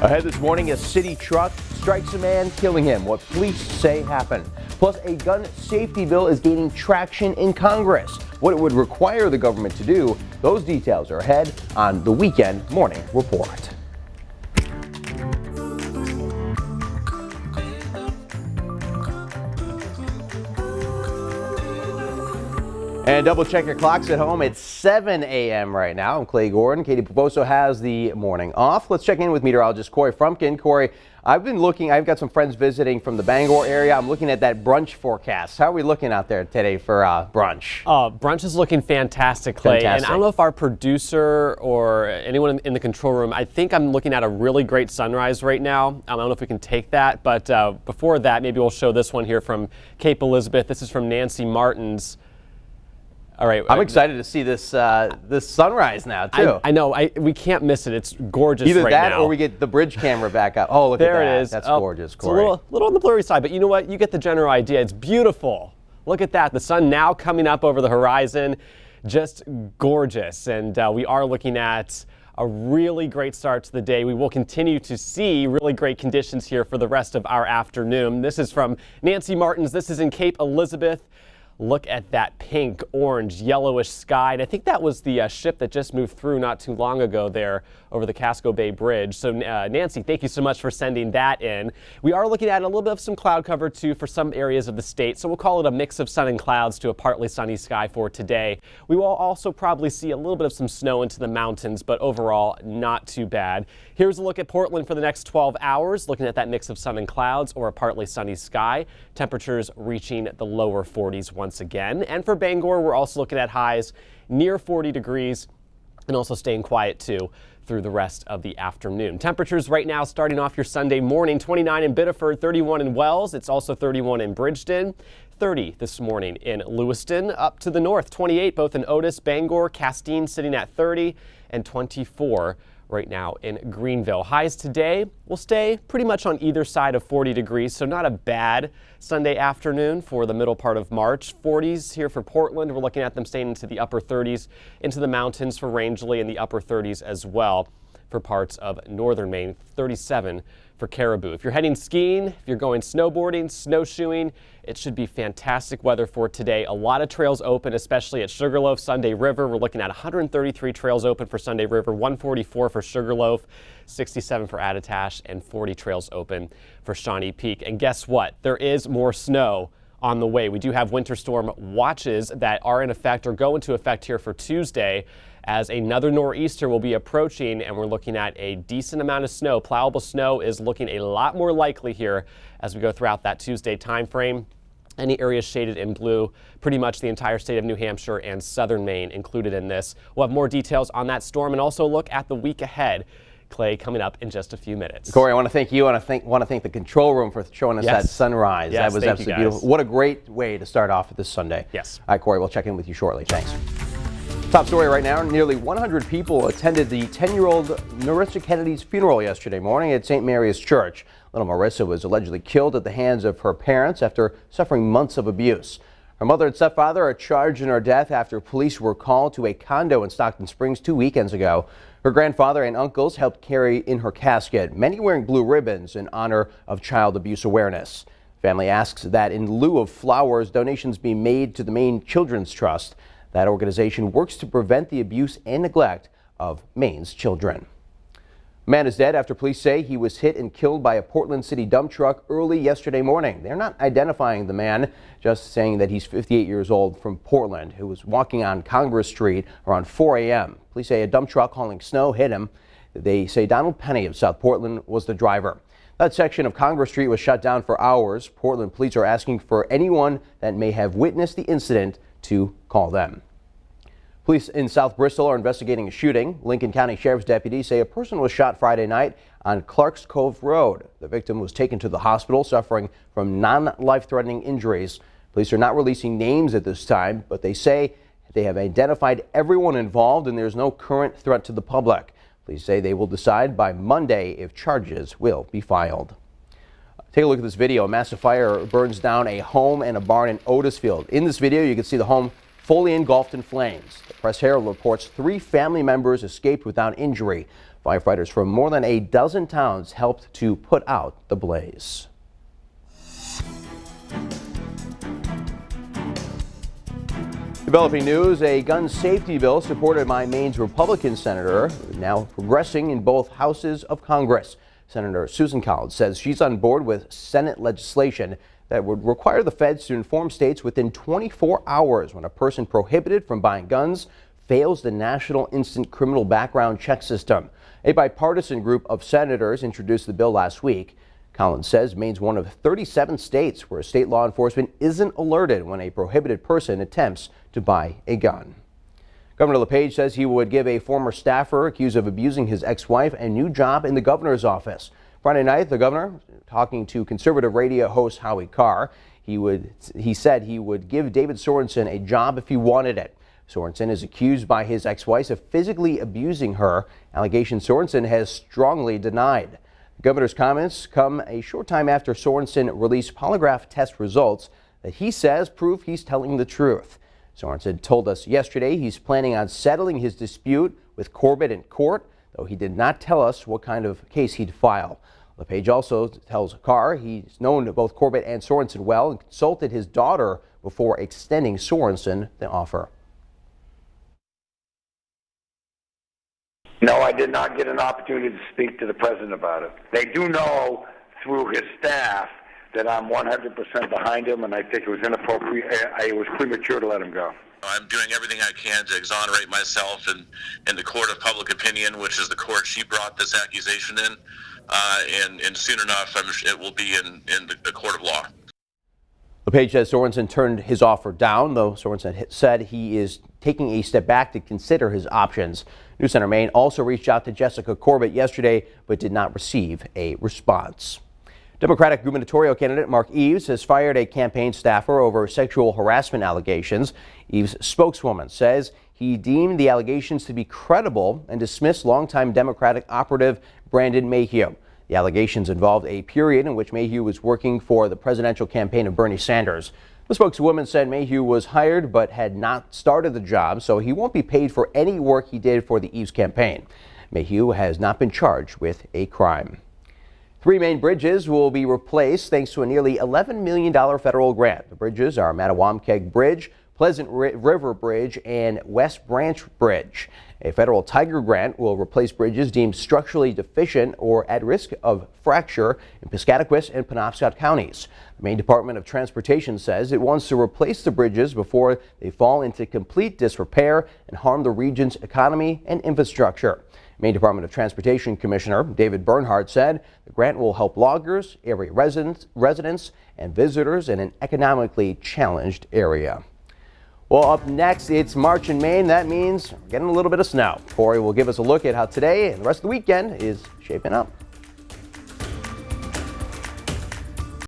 Ahead this morning, a city truck strikes a man, killing him. What police say happened. Plus, a gun safety bill is gaining traction in Congress. What it would require the government to do, those details are ahead on the Weekend Morning Report. And double check your clocks at home. It's 7 a.m. right now. I'm Clay Gordon. Katie Poposo has the morning off. Let's check in with meteorologist Corey Frumpkin. Corey, I've got some friends visiting from the Bangor area. I'm looking at that brunch forecast. How are we looking out there today for brunch? Brunch is looking fantastic, Clay. Fantastic. And I don't know if our producer or anyone in the control room, I think I'm looking at a really great sunrise right now. I don't know if we can take that, but before that, maybe we'll show this one here from Cape Elizabeth. This is from Nancy Martin's. All right. I'm excited to see this this sunrise now, too. I know. We can't miss it. It's gorgeous Either right that now. or we get the bridge camera back up. Oh, look at that. There it is. That's gorgeous, Corey. It's a little on the blurry side, but you know what? You get the general idea. It's beautiful. Look at that. The sun now coming up over the horizon. Just gorgeous. And we are looking at a really great start to the day. We will continue to see really great conditions here for the rest of our afternoon. This is from Nancy Martin's. This is in Cape Elizabeth. Look at that pink, orange, yellowish sky. And I think that was the ship that just moved through not too long ago there over the Casco Bay Bridge. So Nancy, thank you so much for sending that in. We are looking at a little bit of some cloud cover too for some areas of the state. So we'll call it a mix of sun and clouds to a partly sunny sky for today. We will also probably see a little bit of some snow into the mountains, but overall not too bad. Here's a look at Portland for the next 12 hours, looking at that mix of sun and clouds or a partly sunny sky. Temperatures reaching the lower 40s once again. And for Bangor, we're also looking at highs near 40 degrees and also staying quiet too through the rest of the afternoon. Temperatures right now starting off your Sunday morning, 29 in Biddeford, 31 in Wells. It's also 31 in Bridgeton, 30 this morning in Lewiston. Up to the north, 28 both in Otis, Bangor, Castine sitting at 30 and 24 right now in Greenville. Highs today will stay pretty much on either side of 40 degrees, so not a bad Sunday afternoon for the middle part of March. 40s here for Portland. We're looking at them staying into the upper 30s, into the mountains for Rangeley in the upper 30s as well for parts of northern Maine. 37 for Caribou. If you're heading skiing, if you're going snowboarding, snowshoeing, it should be fantastic weather for today. A lot of trails open, especially at Sugarloaf, Sunday River. We're looking at 133 trails open for Sunday River, 144 for Sugarloaf, 67 for Attitash, and 40 trails open for Shawnee Peak. And guess what? There is more snow on the way. We do have winter storm watches that are in effect or go into effect here for Tuesday, as another nor'easter will be approaching, and we're looking at a decent amount of snow. Plowable snow is looking a lot more likely here as we go throughout that Tuesday time frame. Any areas shaded in blue, pretty much the entire state of New Hampshire and southern Maine included in this. We'll have more details on that storm and also look at the week ahead. Clay, coming up in just a few minutes. Corey, I want to thank you, and I want to thank the control room for showing us that sunrise. Yes, that was absolutely beautiful. What a great way to start off this Sunday. Yes. All right, Corey, we'll check in with you shortly. Thanks. Top story right now, nearly 100 people attended the 10-year-old Marissa Kennedy's funeral yesterday morning at St. Mary's Church. Little Marissa was allegedly killed at the hands of her parents after suffering months of abuse. Her mother and stepfather are charged in her death after police were called to a condo in Stockton Springs 2 weekends ago. Her grandfather and uncles helped carry in her casket, many wearing blue ribbons in honor of child abuse awareness. Family asks that in lieu of flowers, donations be made to the Maine Children's Trust. That organization works to prevent the abuse and neglect of Maine's children. A man is dead after police say he was hit and killed by a Portland City dump truck early yesterday morning. They're not identifying the man, just saying that he's 58 years old from Portland who was walking on Congress Street around 4 a.m. Police say a dump truck hauling snow hit him. They say Donald Penny of South Portland was the driver. That section of Congress Street was shut down for hours. Portland police are asking for anyone that may have witnessed the incident to call them. Police in South Bristol are investigating a shooting. Lincoln County Sheriff's deputies say a person was shot Friday night on Clarks Cove Road. The victim was taken to the hospital suffering from non-life-threatening injuries. Police are not releasing names at this time, but they say they have identified everyone involved and there's no current threat to the public. Police say they will decide by Monday if charges will be filed. Take a look at this video. A massive fire burns down a home and a barn in Otisfield. In this video, you can see the home fully engulfed in flames. The Press Herald reports 3 family members escaped without injury. Firefighters from more than a dozen towns helped to put out the blaze. Developing news, a gun safety bill supported by Maine's Republican senator now progressing in both houses of Congress. Senator Susan Collins says she's on board with Senate legislation that would require the feds to inform states within 24 hours when a person prohibited from buying guns fails the National Instant Criminal Background Check System. A bipartisan group of senators introduced the bill last week. Collins says Maine's one of 37 states where state law enforcement isn't alerted when a prohibited person attempts to buy a gun. Governor LePage says he would give a former staffer accused of abusing his ex-wife a new job in the governor's office. Friday night, the governor, talking to conservative radio host Howie Carr, he said he would give David Sorensen a job if he wanted it. Sorensen is accused by his ex-wife of physically abusing her, allegations Sorensen has strongly denied. The governor's comments come a short time after Sorensen released polygraph test results that he says prove he's telling the truth. Sorensen told us yesterday he's planning on settling his dispute with Corbett in court, though he did not tell us what kind of case he'd file. LePage also tells Carr he's known both Corbett and Sorensen well and consulted his daughter before extending Sorensen the offer. No, I did not get an opportunity to speak to the president about it. They do know through his staff that I'm 100% behind him, and I think it was inappropriate. It was premature to let him go. I'm doing everything I can to exonerate myself in the court of public opinion, which is the court she brought this accusation in, and soon enough it will be in the court of law. LePage says Sorensen turned his offer down, though Sorensen said he is taking a step back to consider his options. News Center Maine also reached out to Jessica Corbett yesterday, but did not receive a response. Democratic gubernatorial candidate Mark Eves has fired a campaign staffer over sexual harassment allegations. Eves' spokeswoman says he deemed the allegations to be credible and dismissed longtime Democratic operative Brandon Mayhew. The allegations involved a period in which Mayhew was working for the presidential campaign of Bernie Sanders. The spokeswoman said Mayhew was hired but had not started the job, so he won't be paid for any work he did for the Eves campaign. Mayhew has not been charged with a crime. 3 Maine bridges will be replaced thanks to a nearly $11 million federal grant. The bridges are Mattawamkeag Bridge, Pleasant River Bridge, and West Branch Bridge. A federal Tiger grant will replace bridges deemed structurally deficient or at risk of fracture in Piscataquis and Penobscot counties. The Maine Department of Transportation says it wants to replace the bridges before they fall into complete disrepair and harm the region's economy and infrastructure. Maine Department of Transportation Commissioner David Bernhardt said the grant will help loggers, area residents, and visitors in an economically challenged area. Well, up next, it's March in Maine. That means we're getting a little bit of snow. Corey will give us a look at how today and the rest of the weekend is shaping up.